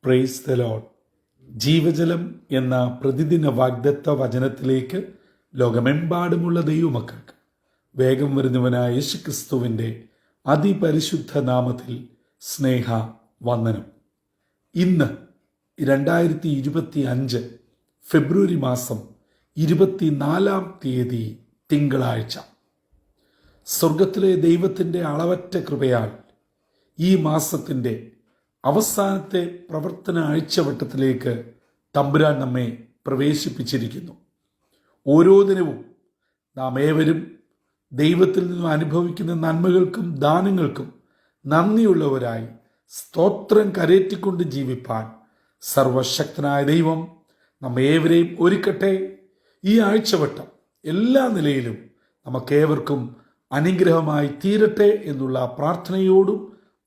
Praise the Lord. ജീവജലം എന്ന പ്രതിദിന വാഗ്ദത്ത വചനത്തിലേക്ക് ലോകമെമ്പാടുമുള്ള ദൈവമക്കൾക്ക് വേഗം വരുന്നവനായ യേശുക്രിസ്തുവിൻ്റെ അതിപരിശുദ്ധ നാമത്തിൽ സ്നേഹ വന്ദനം. ഇന്ന് 2025 ഫെബ്രുവരി മാസം 24-ാം തീയതി തിങ്കളാഴ്ച. സ്വർഗത്തിലെ ദൈവത്തിൻ്റെ അളവറ്റ കൃപയാൽ ഈ മാസത്തിൻ്റെ അവസാനത്തെ പ്രവർത്തന ആഴ്ചവട്ടത്തിലേക്ക് തമ്പുരാൻ നമ്മെ പ്രവേശിപ്പിച്ചിരിക്കുന്നു. ഓരോ ദിനവും നാം ഏവരും ദൈവത്തിൽ നിന്നും അനുഭവിക്കുന്ന നന്മകൾക്കും ദാനങ്ങൾക്കും നന്ദിയുള്ളവരായി സ്തോത്രം കരേറ്റിക്കൊണ്ട് ജീവിപ്പാൻ സർവശക്തനായ ദൈവം നമ്മേവരെയും ഒരുക്കട്ടെ. ഈ ആഴ്ചവട്ടം എല്ലാ നിലയിലും നമുക്കേവർക്കും അനുഗ്രഹമായി തീരട്ടെ എന്നുള്ള പ്രാർത്ഥനയോടും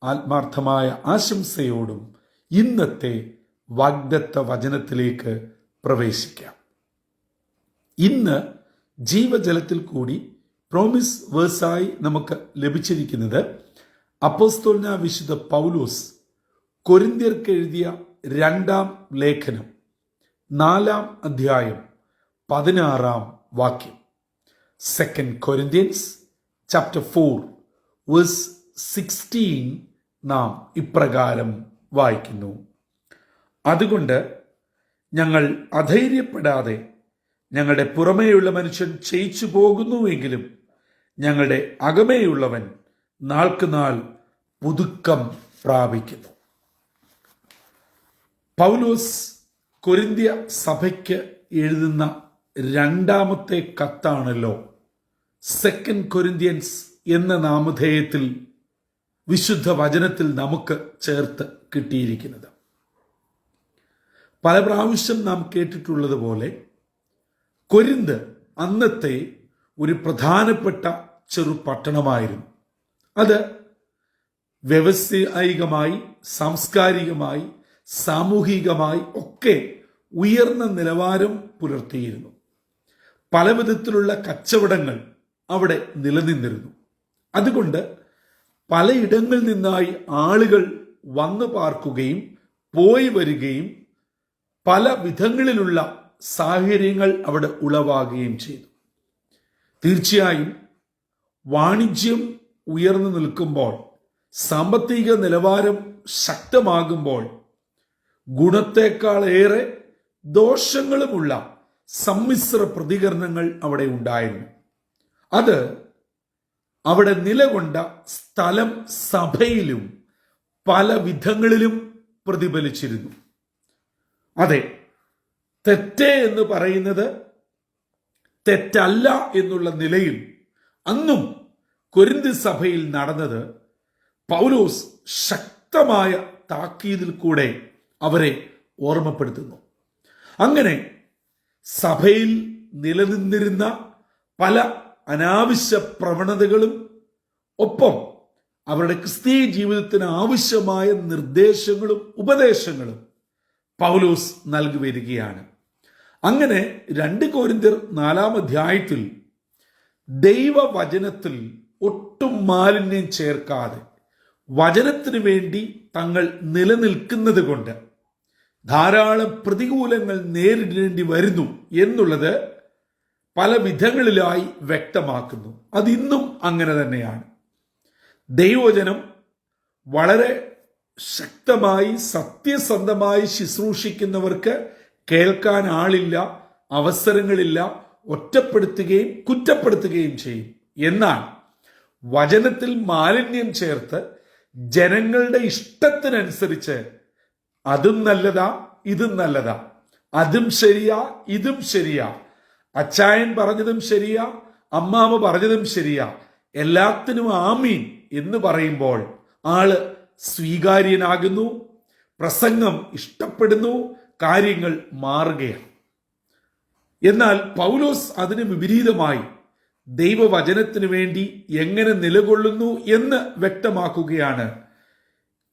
ആത്മാർത്ഥമായ ആശംസയോടും ഇന്നത്തെ വാഗ്ദത്ത വചനത്തിലേക്ക് പ്രവേശിക്കാം. ഇന്ന് ജീവജലത്തിൽ കൂടി പ്രോമിസ് വേഴ്സായി നമുക്ക് ലഭിച്ചിരിക്കുന്നത് അപ്പോസ്തലനായ വിശുദ്ധ പൗലോസ് കൊരിന്ത്യർക്ക് എഴുതിയ 2-ാം ലേഖനം 4-ാം അധ്യായം 16-ാം വാക്യം. 2 Corinthians chapter 4 verse 16 നാം ഇപ്രകാരം വായിക്കുന്നു: അതുകൊണ്ട് ഞങ്ങൾ അധൈര്യപ്പെടാതെ ഞങ്ങളുടെ പുറമേയുള്ള മനുഷ്യൻ ക്ഷയിച്ചു പോകുന്നുവെങ്കിലും ഞങ്ങളുടെ അകമേയുള്ളവൻ നാൾക്കുനാൾ പുതുക്കം പ്രാപിക്കുന്നു. പൗലോസ് കൊരിന്ത്യ സഭയ്ക്ക് എഴുതുന്ന 2-ാമത്തെ കത്താണല്ലോ 2 Corinthians എന്ന നാമധേയത്തിൽ വിശുദ്ധ വചനത്തിൽ നമുക്ക് ചേർത്ത് കിട്ടിയിരിക്കുന്നത്. പല പ്രാവശ്യം നാം കേട്ടിട്ടുള്ളതുപോലെ കൊരിന്ത് അന്നത്തെ ഒരു പ്രധാനപ്പെട്ട ചെറു പട്ടണമായിരുന്നു. അത് വ്യവസായികമായി, സാംസ്കാരികമായി, സാമൂഹികമായി ഒക്കെ ഉയർന്ന നിലവാരം പുലർത്തിയിരുന്നു. പല വിധത്തിലുള്ള കച്ചവടങ്ങൾ അവിടെ നിലനിന്നിരുന്നു. അതുകൊണ്ട് പലയിടങ്ങളിൽ നിന്നായി ആളുകൾ വന്നു പാർക്കുകയും പോയി വരികയും പല വിധങ്ങളിലുള്ള സാഹചര്യങ്ങൾ അവിടെ ഉളവാകുകയും ചെയ്തു. തീർച്ചയായും വാണിജ്യം ഉയർന്നു നിൽക്കുമ്പോൾ, സാമ്പത്തിക നിലവാരം ശക്തമാകുമ്പോൾ ഗുണത്തെക്കാളേറെ ദോഷങ്ങളുമുള്ള സമ്മിശ്ര പ്രതികരണങ്ങൾ അവിടെ ഉണ്ടായിരുന്നു. അത് അവിടെ നിലകൊണ്ട സ്ഥലം സഭയിലും പല വിധങ്ങളിലും പ്രതിഫലിച്ചിരുന്നു. അതെ, തെറ്റ് എന്ന് പറയുന്നത് തെറ്റല്ല എന്നുള്ള നിലയിൽ അന്നും കൊരിന്ത് സഭയിൽ നടന്നത് പൗലോസ് ശക്തമായ താക്കീതിൽ കൂടെ അവരെ ഓർമ്മപ്പെടുത്തുന്നു. അങ്ങനെ സഭയിൽ നിലനിന്നിരുന്ന പല അനാവശ്യ പ്രവണതകളും ഒപ്പം അവരുടെ ക്രിസ്തീയ ജീവിതത്തിന് ആവശ്യമായ നിർദ്ദേശങ്ങളും ഉപദേശങ്ങളും പൗലോസ് നൽകി വരികയാണ്. അങ്ങനെ 2 Corinthians 4-ാം അധ്യായത്തിൽ ദൈവവചനത്തിൽ ഒട്ടും മാലിന്യം ചേർക്കാതെ വചനത്തിന് വേണ്ടി തങ്ങൾ നിലനിൽക്കുന്നത് കൊണ്ട് ധാരാളം പ്രതികൂലങ്ങൾ നേരിടേണ്ടി വരുന്നു എന്നുള്ളത് പല വിധങ്ങളിലായി വ്യക്തമാക്കുന്നു. അതിന്നും അങ്ങനെ തന്നെയാണ്. ദൈവവചനം വളരെ ശക്തമായി സത്യസന്ധമായി ശുശ്രൂഷിക്കുന്നവർക്ക് കേൾക്കാൻ ആളില്ല, അവസരങ്ങളില്ല, ഒറ്റപ്പെടുത്തുകയും കുറ്റപ്പെടുത്തുകയും ചെയ്യും. എന്നാൽ വചനത്തിൽ മാലിന്യം ചേർത്ത് ജനങ്ങളുടെ ഇഷ്ടത്തിനനുസരിച്ച് അതും നല്ലതാ ഇതും നല്ലതാ, അതും ശരിയാ ഇതും ശരിയാ, അച്ചായൻ പറഞ്ഞതും ശരിയാ, അമ്മാമ പറഞ്ഞതും ശരിയാ, എല്ലാത്തിനും ആമീൻ എന്ന് പറയുമ്പോൾ ആള് സ്വീകാര്യനാകുന്നു, പ്രസംഗം ഇഷ്ടപ്പെടുന്നു, കാര്യങ്ങൾ മാറുകയാണ്. എന്നാൽ പൗലോസ് അതിന് വിപരീതമായി ദൈവവചനത്തിന് വേണ്ടി എങ്ങനെ നിലകൊള്ളുന്നു എന്ന് വ്യക്തമാക്കുകയാണ്.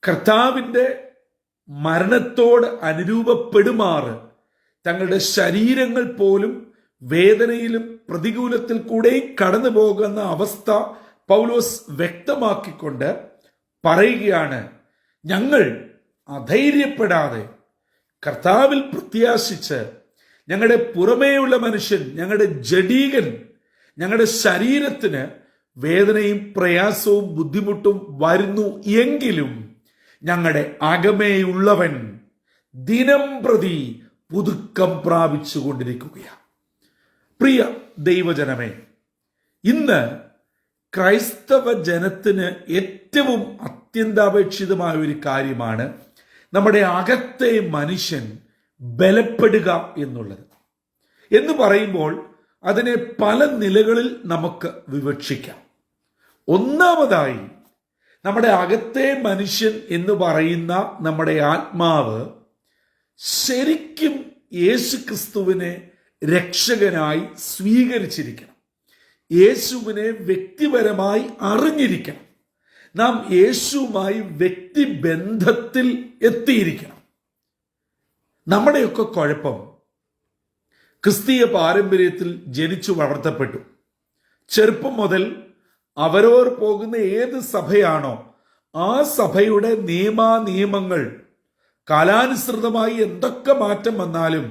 കർത്താവിൻ്റെ മരണത്തോട് അനുരൂപപ്പെടുമാറ് തങ്ങളുടെ ശരീരങ്ങൾ പോലും വേദനയിലും പ്രതികൂലത്തിൽ കൂടെയും കടന്നു പോകുന്ന അവസ്ഥ പൗലോസ് വ്യക്തമാക്കിക്കൊണ്ട് പറയുകയാണ്, ഞങ്ങൾ അധൈര്യപ്പെടാതെ കർത്താവിൽ പ്രത്യാശിച്ച് ഞങ്ങളുടെ പുറമേയുള്ള മനുഷ്യൻ, ഞങ്ങളുടെ ജഡീകൻ, ഞങ്ങളുടെ ശരീരത്തിന് വേദനയും പ്രയാസവും ബുദ്ധിമുട്ടും വരുന്നു എങ്കിലും ഞങ്ങളുടെ അകമേയുള്ളവൻ ദിനം പ്രതി പുതുക്കം പ്രാപിച്ചു കൊണ്ടിരിക്കുകയാണ്. പ്രിയ ദൈവജനമേ, ഇന്ന് ക്രൈസ്തവ ജനത്തിന് ഏറ്റവും അത്യന്താപേക്ഷിതമായ ഒരു കാര്യമാണ് നമ്മുടെ അകത്തെ മനുഷ്യൻ ബലപ്പെടുക എന്നുള്ളത്. എന്ന് പറയുമ്പോൾ അതിനെ പല നിലകളിൽ നമുക്ക് വിവക്ഷിക്കാം. ഒന്നാമതായി, നമ്മുടെ അകത്തെ മനുഷ്യൻ എന്ന് പറയുന്ന നമ്മുടെ ആത്മാവ് ശരിക്കും യേശുക്രിസ്തുവിനെ രക്ഷകനായി സ്വീകരിച്ചിരിക്കണം. യേശുവിനെ വ്യക്തിപരമായി അറിഞ്ഞിരിക്കണം. നാം യേശുവുമായി വ്യക്തിബന്ധത്തിൽ എത്തിയിരിക്കണം. നമ്മുടെയൊക്കെ കുഴപ്പം, ക്രിസ്തീയ പാരമ്പര്യത്തിൽ ജനിച്ചു വളർത്തപ്പെട്ടു. ചെറുപ്പം മുതൽ അവരവർ പോകുന്ന ഏത് സഭയാണോ ആ സഭയുടെ നിയമങ്ങൾ കാലാനുസൃതമായി എന്തൊക്കെ മാറ്റം വന്നാലും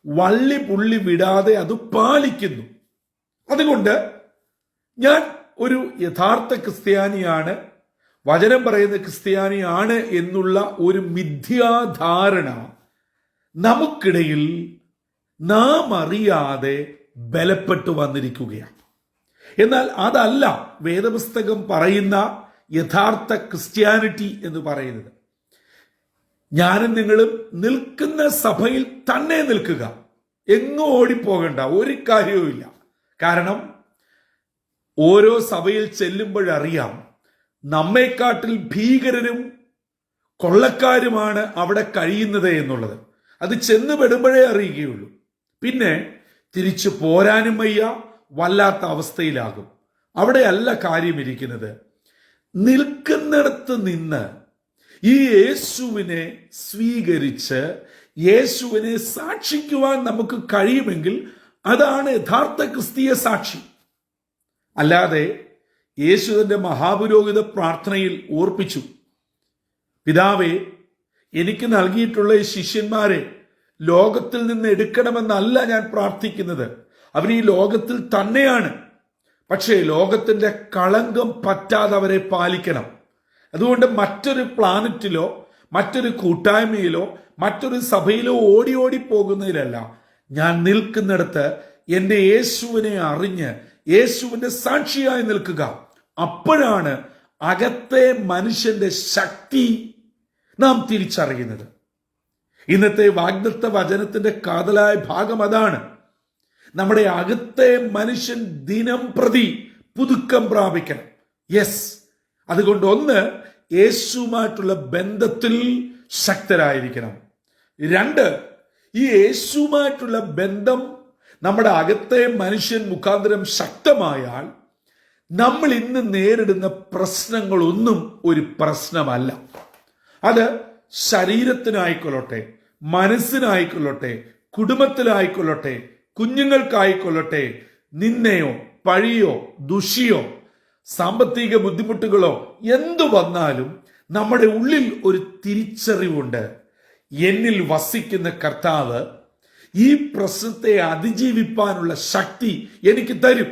വള്ളി പുള്ളി വിടാതെ അത് പാലിക്കുന്നു. അതുകൊണ്ട് ഞാൻ ഒരു യഥാർത്ഥ ക്രിസ്ത്യാനിയാണ്, വചനം പറയുന്ന ക്രിസ്ത്യാനിയാണ് എന്നുള്ള ഒരു മിഥ്യാധാരണ നമുക്കിടയിൽ നാം അറിയാതെ ബലപ്പെട്ടു വന്നിരിക്കുകയാണ്. എന്നാൽ അതല്ല വേദപുസ്തകം പറയുന്ന യഥാർത്ഥ ക്രിസ്ത്യാനിറ്റി എന്ന് പറയുന്നത്. ഞാനും നിങ്ങളും നിൽക്കുന്ന സഭയിൽ തന്നെ നിൽക്കുക, എങ്ങും ഓടിപ്പോകണ്ട, ഒരു കാര്യവുമില്ല. കാരണം ഓരോ സഭയിൽ ചെല്ലുമ്പോഴറിയാം നമ്മെക്കാട്ടിൽ ഭീകരരും കൊള്ളക്കാരുമാണ് അവിടെ കഴിയുന്നത് എന്നുള്ളത്. അത് ചെന്ന് പെടുമ്പോഴേ അറിയുകയുള്ളൂ. പിന്നെ തിരിച്ചു പോരാനും വയ്യ, വല്ലാത്ത അവസ്ഥയിലാകും. അവിടെയല്ല കാര്യമിരിക്കുന്നത്. നിൽക്കുന്നിടത്ത് നിന്ന് ഈ യേശുവിനെ സ്വീകരിച്ച് യേശുവിനെ സാക്ഷിക്കുവാൻ നമുക്ക് കഴിയുമെങ്കിൽ അതാണ് യഥാർത്ഥ ക്രിസ്തീയ സാക്ഷി. അല്ലാതെ യേശുവിന്റെ മഹാപുരോഹിത പ്രാർത്ഥനയിൽ ഓർപ്പിച്ചു, പിതാവേ, എനിക്ക് നൽകിയിട്ടുള്ള ഈ ശിഷ്യന്മാരെ ലോകത്തിൽ നിന്ന് എടുക്കണമെന്നല്ല ഞാൻ പ്രാർത്ഥിക്കുന്നത്. അവർ ഈ ലോകത്തിൽ തന്നെയാണ്, പക്ഷേ ലോകത്തിന്റെ കളങ്കം പറ്റാതെ അവരെ പാലിക്കണം. അതുകൊണ്ട് മറ്റൊരു പ്ലാനറ്റിലോ മറ്റൊരു കൂട്ടായ്മയിലോ മറ്റൊരു സഭയിലോ ഓടി ഓടി പോകുന്നതിലല്ല, ഞാൻ നിൽക്കുന്നിടത്ത് എൻ്റെ യേശുവിനെ അറിഞ്ഞ് യേശുവിന്റെ സാക്ഷിയായി നിൽക്കുക. അപ്പോഴാണ് അകത്തെ മനുഷ്യന്റെ ശക്തി നാം തിരിച്ചറിയുന്നത്. ഇന്നത്തെ വാഗ്ദത്ത വചനത്തിന്റെ കാതലായ ഭാഗം അതാണ്. നമ്മുടെ അകത്തെ മനുഷ്യൻ ദിനം പ്രതി പുതുക്കം പ്രാപിക്കണം. യെസ്, അതുകൊണ്ട് ഒന്ന്, യേശുവുമായിട്ടുള്ള ബന്ധത്തിൽ ശക്തരായിരിക്കണം. രണ്ട്, ഈ യേശുവുമായിട്ടുള്ള ബന്ധം നമ്മുടെ അകത്തെ മനുഷ്യൻ മുഖാന്തരം ശക്തമായാൽ നമ്മൾ ഇന്ന് നേരിടുന്ന പ്രശ്നങ്ങളൊന്നും ഒരു പ്രശ്നമല്ല. അത് ശരീരത്തിനായിക്കൊള്ളട്ടെ, മനസ്സിനായിക്കൊള്ളട്ടെ, കുടുംബത്തിലായിക്കൊള്ളട്ടെ, കുഞ്ഞുങ്ങൾക്കായിക്കൊള്ളട്ടെ, നിന്നെയോ പഴിയോ ദുഷിയോ സാമ്പത്തിക ബുദ്ധിമുട്ടുകളോ എന്തു വന്നാലും നമ്മുടെ ഉള്ളിൽ ഒരു തിരിച്ചറിവുണ്ട്. എന്നിൽ വസിക്കുന്ന കർത്താവ് ഈ പ്രശ്നത്തെ അതിജീവിപ്പാനുള്ള ശക്തി എനിക്ക് തരും.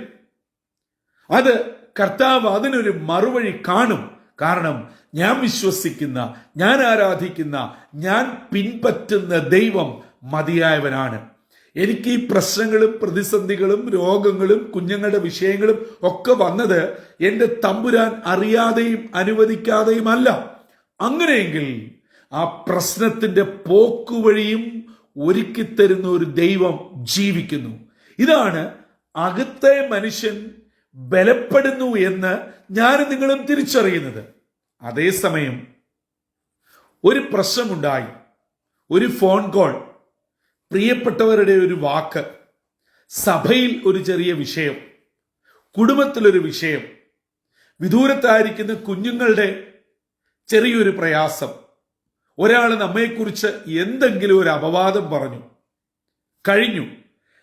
അത് കർത്താവ് അതിനൊരു മറുവഴി കാണും. കാരണം ഞാൻ വിശ്വസിക്കുന്ന, ഞാൻ ആരാധിക്കുന്ന, ഞാൻ പിൻപറ്റുന്ന ദൈവം മതിയായവനാണ്. എനിക്ക് ഈ പ്രശ്നങ്ങളും പ്രതിസന്ധികളും രോഗങ്ങളും കുഞ്ഞുങ്ങളുടെ വിഷയങ്ങളും ഒക്കെ വന്നത് എൻ്റെ തമ്പുരാൻ അറിയാതെയും അനുവദിക്കാതെയുമല്ല. അങ്ങനെയെങ്കിൽ ആ പ്രശ്നത്തിന്റെ പോക്കുവഴിയും ഒരുക്കിത്തരുന്ന ഒരു ദൈവം ജീവിക്കുന്നു. ഇതാണ് അകത്തെ മനുഷ്യൻ ബലപ്പെടുന്നു എന്ന് ഞാനും നിങ്ങളും തിരിച്ചറിയുന്നത്. അതേസമയം ഒരു പ്രശ്നമുണ്ടായി, ഒരു ഫോൺ കോൾ, പ്രിയപ്പെട്ടവരുടെ ഒരു വാക്ക്, സഭയിൽ ഒരു ചെറിയ വിഷയം, കുടുംബത്തിലൊരു വിഷയം, വിദൂരത്തായിരിക്കുന്ന കുഞ്ഞുങ്ങളുടെ ചെറിയൊരു പ്രയാസം, ഒരാൾ നമ്മെക്കുറിച്ച് എന്തെങ്കിലും ഒരു അപവാദം പറഞ്ഞു, കഴിഞ്ഞു.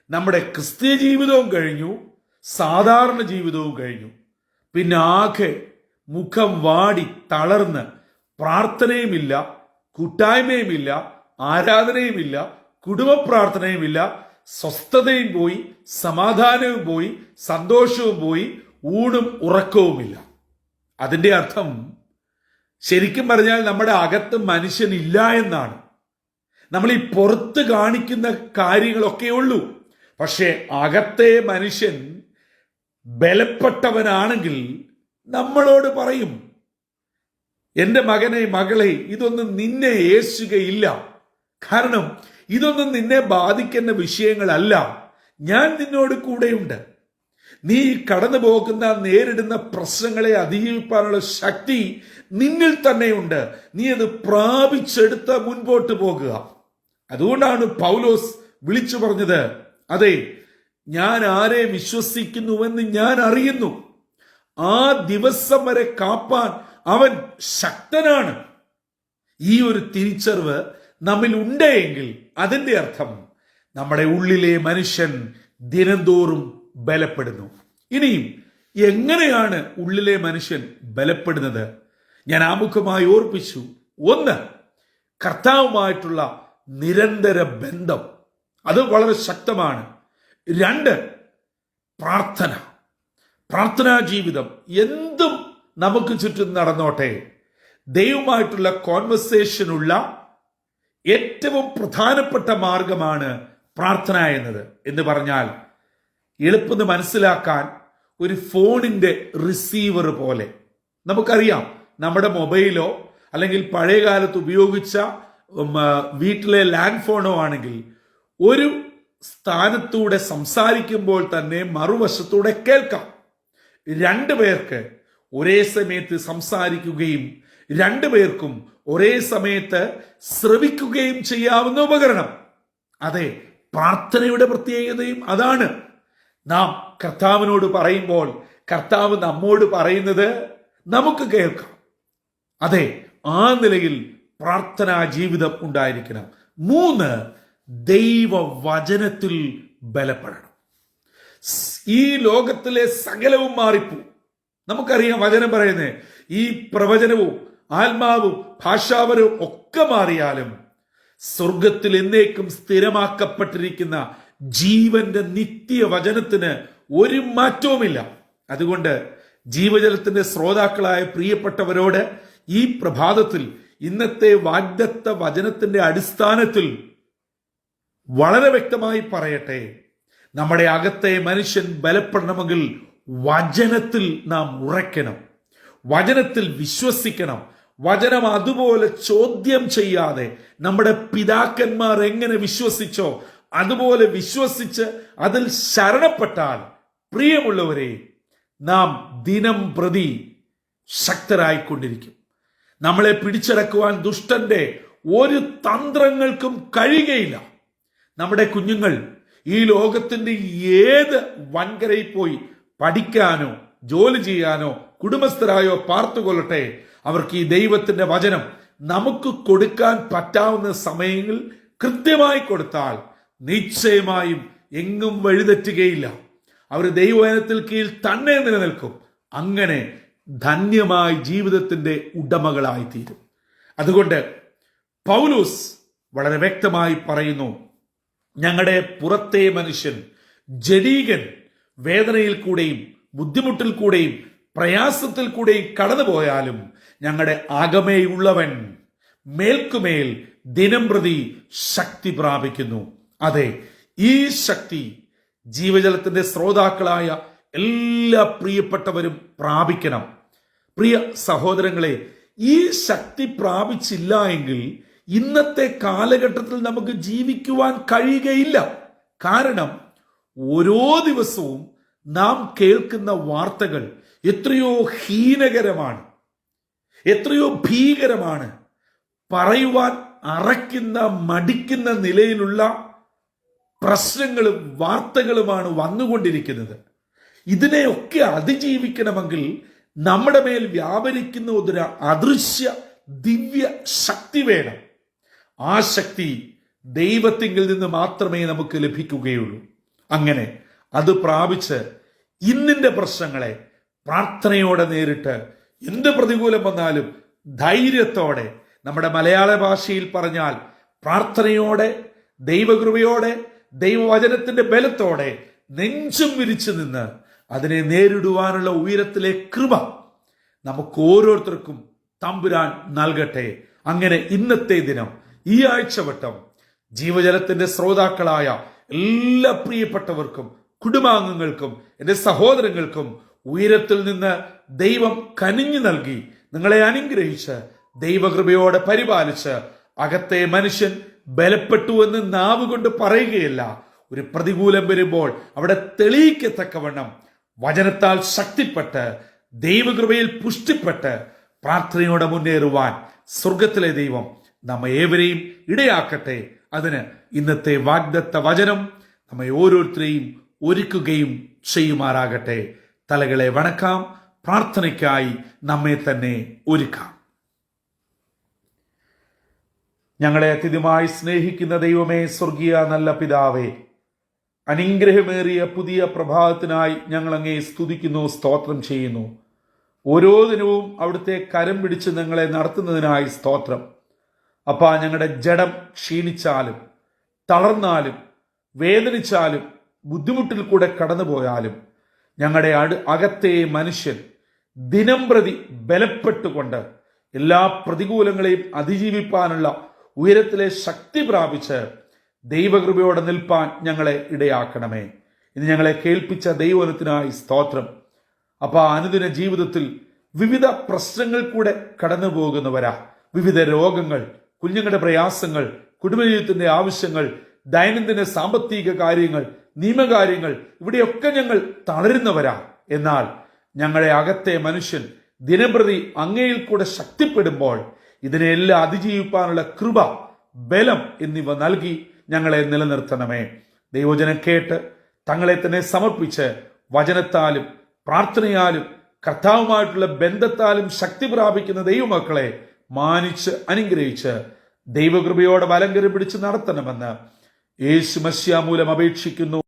നമ്മുടെ ക്രിസ്തീയ ജീവിതവും കഴിഞ്ഞു, സാധാരണ ജീവിതവും കഴിഞ്ഞു. പിന്നെ ആകെ മുഖം വാടി തളർന്ന് പ്രാർത്ഥനയുമില്ല, കൂട്ടായ്മയുമില്ല, ആരാധനയുമില്ല, കുടുംബ പ്രാർത്ഥനയുമില്ല, സ്വസ്ഥതയും പോയി, സമാധാനവും പോയി, സന്തോഷവും പോയി, ഊണും ഉറക്കവുമില്ല. അതിന്റെ അർത്ഥം ശരിക്കും പറഞ്ഞാൽ നമ്മുടെ അകത്ത് മനുഷ്യനില്ല എന്നാണ്. നമ്മൾ ഈ പുറത്ത് കാണിക്കുന്ന കാര്യങ്ങളൊക്കെ ഉള്ളൂ. പക്ഷെ അകത്തെ മനുഷ്യൻ ബലപ്പെട്ടവനാണെങ്കിൽ നമ്മളോട് പറയും, എൻ്റെ മകനെ, മകളെ, ഇതൊന്നും നിന്നെ ഏശുകയില്ല. കാരണം ഇതൊന്നും നിന്നെ ബാധിക്കുന്ന വിഷയങ്ങളല്ല. ഞാൻ നിന്നോട് കൂടെയുണ്ട്. നീ കടന്നു പോകുന്ന, നേരിടുന്ന പ്രശ്നങ്ങളെ അതിജീവിക്കാനുള്ള ശക്തി നിന്നിൽ തന്നെയുണ്ട്. നീ അത് പ്രാപിച്ചെടുത്ത് മുൻപോട്ട് പോകുക. അതുകൊണ്ടാണ് പൗലോസ് വിളിച്ചു പറഞ്ഞത്, അതെ, ഞാൻ ആരെ വിശ്വസിക്കുന്നുവെന്ന് ഞാൻ അറിയുന്നു. ആ ദിവസം വരെ കാപ്പാൻ അവൻ ശക്തനാണ്. ഈ ഒരു തിരിച്ചറിവ് നമ്മിൽ ഉണ്ടെങ്കിൽ അതിന്റെ അർത്ഥം നമ്മുടെ ഉള്ളിലെ മനുഷ്യൻ ദിനംതോറും ബലപ്പെടുന്നു. ഇനിയും എങ്ങനെയാണ് ഉള്ളിലെ മനുഷ്യൻ ബലപ്പെടുന്നത്? ഞാൻ ആമുഖമായി ഓർപ്പിച്ചു. ഒന്ന്, കർത്താവുമായിട്ടുള്ള നിരന്തര ബന്ധം, അത് വളരെ ശക്തമാണ്. രണ്ട്, പ്രാർത്ഥനാ ജീവിതം. എന്തും നമുക്ക് ചുറ്റും നടന്നോട്ടെ, ദൈവമായിട്ടുള്ള കോൺവെർസേഷനുള്ള ഏറ്റവും പ്രധാനപ്പെട്ട മാർഗമാണ് പ്രാർത്ഥന എന്നത്. എന്ന് പറഞ്ഞാൽ എളുപ്പം മനസ്സിലാക്കാൻ, ഒരു ഫോണിന്റെ റിസീവർ പോലെ. നമുക്കറിയാം, നമ്മുടെ മൊബൈലോ അല്ലെങ്കിൽ പഴയ കാലത്ത് ഉപയോഗിച്ച വീട്ടിലെ ലാൻഡ് ഫോണോ ആണെങ്കിൽ ഒരു സ്ഥാനത്തൂടെ സംസാരിക്കുമ്പോൾ തന്നെ മറുവശത്തൂടെ കേൾക്കാം. രണ്ടുപേർക്ക് ഒരേ സമയത്ത് സംസാരിക്കുകയും രണ്ടുപേർക്കും ഒരേ സമയത്ത് ശ്രവിക്കുകയും ചെയ്യാവുന്ന ഉപകരണം. അതെ, പ്രാർത്ഥനയുടെ പ്രത്യേകതയും അതാണ്. നാം കർത്താവിനോട് പറയുമ്പോൾ കർത്താവ് നമ്മോട് പറയുന്നത് നമുക്ക് കേൾക്കാം. അതെ, ആ നിലയിൽ പ്രാർത്ഥനാ ജീവിതം ഉണ്ടായിരിക്കണം. മൂന്ന്, ദൈവവചനത്തിൽ ബലപ്പെടണം. ഈ ലോകത്തിലെ സകലവും മാറിപ്പോവും. നമുക്കറിയാം, വചനം പറയുന്നത് ഈ പ്രവചനവും ആത്മാവും ഭാഷാപരവും ഒക്കെ മാറിയാലും സ്വർഗത്തിൽ എന്നേക്കും സ്ഥിരമാക്കപ്പെട്ടിരിക്കുന്ന ജീവന്റെ നിത്യവചനത്തിന് ഒരു മാറ്റവുമില്ല. അതുകൊണ്ട് ജീവജലത്തിന്റെ ശ്രോതാക്കളായ പ്രിയപ്പെട്ടവരോട് ഈ പ്രഭാതത്തിൽ ഇന്നത്തെ വാഗ്ദത്ത വചനത്തിന്റെ അടിസ്ഥാനത്തിൽ വളരെ വ്യക്തമായി പറയട്ടെ, നമ്മുടെ അകത്തെ മനുഷ്യൻ ബലപ്പെടണമെങ്കിൽ വചനത്തിൽ നാം ഉറയ്ക്കണം, വചനത്തിൽ വിശ്വസിക്കണം. വചനം അതുപോലെ ചോദ്യം ചെയ്യാതെ നമ്മുടെ പിതാക്കന്മാർ എങ്ങനെ വിശ്വസിച്ചോ അതുപോലെ വിശ്വസിച്ച് അതിൽ ശരണപ്പെട്ടാൽ, പ്രിയമുള്ളവരെ, നാം ദിനം പ്രതി ശക്തരായിക്കൊണ്ടിരിക്കും. നമ്മളെ പിടിച്ചടക്കുവാൻ ദുഷ്ടന്റെ ഒരു തന്ത്രങ്ങൾക്കും കഴിയുകയില്ല. നമ്മുടെ കുഞ്ഞുങ്ങൾ ഈ ലോകത്തിന്റെ ഏത് വൻകരയിൽ പോയി പഠിക്കാനോ ജോലി ചെയ്യാനോ കുടുംബസ്ഥരായോ പാർത്തുകൊള്ളട്ടെ, അവർക്ക് ഈ ദൈവത്തിന്റെ വചനം നമുക്ക് കൊടുക്കാൻ പറ്റാവുന്ന സമയങ്ങൾ കൃത്യമായി കൊടുത്താൽ നിശ്ചയമായും എങ്ങും വഴിതെറ്റുകയില്ല. അവർ ദൈവവചനത്തിൽ കീഴിൽ തന്നെ നിലനിൽക്കും. അങ്ങനെ ധന്യമായ ജീവിതത്തിന്റെ ഉടമകളായി തീരും. അതുകൊണ്ട് പൗലോസ് വളരെ വ്യക്തമായി പറയുന്നു, ഞങ്ങളുടെ പുറത്തെ മനുഷ്യൻ ജഡീകൻ വേദനയിൽ കൂടെയും ബുദ്ധിമുട്ടിൽ കൂടെയും പ്രയാസത്തിൽ കൂടെയും കടന്നുപോയാലും ഞങ്ങളുടെ അകമേയുള്ളവൻ മേൽക്കുമേൽ ദിനം പ്രതി ശക്തി പ്രാപിക്കുന്നു. അതെ, ഈ ശക്തി ജീവജലത്തിന്റെ ശ്രോതാക്കളായ എല്ലാ പ്രിയപ്പെട്ടവരും പ്രാപിക്കണം. പ്രിയ സഹോദരങ്ങളെ, ഈ ശക്തി പ്രാപിച്ചില്ല എങ്കിൽ ഇന്നത്തെ കാലഘട്ടത്തിൽ നമുക്ക് ജീവിക്കുവാൻ കഴിയുകയില്ല. കാരണം ഓരോ ദിവസവും നാം കേൾക്കുന്ന വാർത്തകൾ എത്രയോ ഹീനകരമാണ്, എത്രയോ ഭീകരമാണ്. പറയുവാൻ അറയ്ക്കുന്ന മടിക്കുന്ന നിലയിലുള്ള പ്രശ്നങ്ങളും വാർത്തകളുമാണ് വന്നുകൊണ്ടിരിക്കുന്നത്. ഇതിനെയൊക്കെ അതിജീവിക്കണമെങ്കിൽ നമ്മുടെ മേൽ വ്യാപരിക്കുന്ന ഒരു അദൃശ്യ ദിവ്യ ശക്തി വേണം. ആ ശക്തി ദൈവത്തിങ്കിൽ നിന്ന് മാത്രമേ നമുക്ക് ലഭിക്കുകയുള്ളൂ. അങ്ങനെ അത് പ്രാപിച്ച് ഇന്നിന്റെ പ്രശ്നങ്ങളെ പ്രാർത്ഥനയോടെ നേരിട്ട് എന്ത് പ്രതികൂലം വന്നാലും ധൈര്യത്തോടെ നമ്മുടെ മലയാള ഭാഷയിൽ പറഞ്ഞാൽ പ്രാർത്ഥനയോടെ, ദൈവകൃപയോടെ, ദൈവവചനത്തിന്റെ ബലത്തോടെ നെഞ്ചും വിരിച്ചു നിന്ന് അതിനെ നേരിടുവാനുള്ള ഉയരത്തിലെ കൃപ നമുക്ക് ഓരോരുത്തർക്കും തമ്പുരാൻ നൽകട്ടെ. അങ്ങനെ ഇന്നത്തെ ദിനം, ഈ ആഴ്ചവട്ടം ജീവജലത്തിന്റെ ശ്രോതാക്കളായ എല്ലാ പ്രിയപ്പെട്ടവർക്കും, കുടുംബാംഗങ്ങൾക്കും, എൻ്റെ സഹോദരങ്ങൾക്കും ഉയരത്തിൽ നിന്ന് ദൈവം കനിഞ്ഞു നൽകി നിങ്ങളെ അനുഗ്രഹിച്ച് ദൈവകൃപയോടെ പരിപാലിച്ച് അകത്തെ മനുഷ്യൻ ബലപ്പെട്ടു എന്ന് നാവ് കൊണ്ട് പറയുകയല്ല, ഒരു പ്രതികൂലം വരുമ്പോൾ അവിടെ തെളിയിക്കത്തക്കവണ്ണം വചനത്താൽ ശക്തിപ്പെട്ട് ദൈവകൃപയിൽ പുഷ്ടിപ്പെട്ട് പ്രാർത്ഥനയോടെ മുന്നേറുവാൻ സ്വർഗത്തിലെ ദൈവം നമ്മെ ഏവരെയും ഇടയാക്കട്ടെ. അതിന് ഇന്നത്തെ വാഗ്ദത്ത വചനം നമ്മെ ഓരോരുത്തരെയും ഒരുക്കുകയും ചെയ്യുമാറാകട്ടെ. തലകളെ വണക്കാം, പ്രാർത്ഥനയ്ക്കായി നമ്മെ തന്നെ ഒരുക്കാം. ഞങ്ങളെ അത്യധികമായി സ്നേഹിക്കുന്ന ദൈവമേ, സ്വർഗീയ നല്ല പിതാവേ, അനുഗ്രഹമേറിയ പുതിയ പ്രഭാതത്തിനായി ഞങ്ങൾ അങ്ങേ സ്തുതിക്കുന്നു, സ്തോത്രം ചെയ്യുന്നു. ഓരോ ദിനവും അവിടുത്തെ കരം പിടിച്ച് ഞങ്ങളെ നടത്തുന്നതിനായി സ്തോത്രം. അപ്പാ, ഞങ്ങളുടെ ജഡം ക്ഷീണിച്ചാലും തളർന്നാലും വേദനിച്ചാലും ബുദ്ധിമുട്ടിൽ കൂടെ കടന്നുപോയാലും ഞങ്ങളുടെ അകത്തെ മനുഷ്യൻ ദിനം പ്രതി ബലപ്പെട്ടുകൊണ്ട് എല്ലാ പ്രതികൂലങ്ങളെയും അതിജീവിപ്പാനുള്ള ഉയരത്തിലെ ശക്തി പ്രാപിച്ച് ദൈവകൃപയോടെ നിൽപ്പാൻ ഞങ്ങളെ ഇടയാക്കണമേ. ഇന്ന് ഞങ്ങളെ കേൾപ്പിച്ച ദൈവത്തിനായി സ്തോത്രം. അപ്പൊ അനുദിന ജീവിതത്തിൽ വിവിധ പ്രശ്നങ്ങൾ കൂടെ കടന്നു പോകുന്നവരാ, വിവിധ രോഗങ്ങൾ, കുഞ്ഞുങ്ങളുടെ പ്രയാസങ്ങൾ, കുടുംബജീവിതത്തിന്റെ ആവശ്യങ്ങൾ, ദൈനംദിന സാമ്പത്തിക കാര്യങ്ങൾ, നിയമകാര്യങ്ങൾ, ഇവിടെയൊക്കെ ഞങ്ങൾ തളരുന്നവരാ. എന്നാൽ ഞങ്ങളുടെ അകത്തെ മനുഷ്യൻ ദിനംപ്രതി അങ്ങയിൽ കൂടെ ശക്തിപ്പെടുമ്പോൾ ഇതിനെല്ലാം അതിജീവിപ്പാനുള്ള കൃപ, ബലം എന്നിവ നൽകി ഞങ്ങളെ നിലനിർത്തണമേ. ദൈവവചനം കേട്ട് തങ്ങളെ തന്നെ സമർപ്പിച്ച് വചനത്താലും പ്രാർത്ഥനയാലും കർത്താവുമായിട്ടുള്ള ബന്ധത്താലും ശക്തി പ്രാപിക്കുന്ന ദൈവമക്കളെ മാനിച്ച് അനുഗ്രഹിച്ച് ദൈവകൃപയോടെ വലങ്കരം പിടിച്ച് നടത്തണമെന്ന് യേശു മശിഹാ മൂലം അപേക്ഷിക്കുന്നു.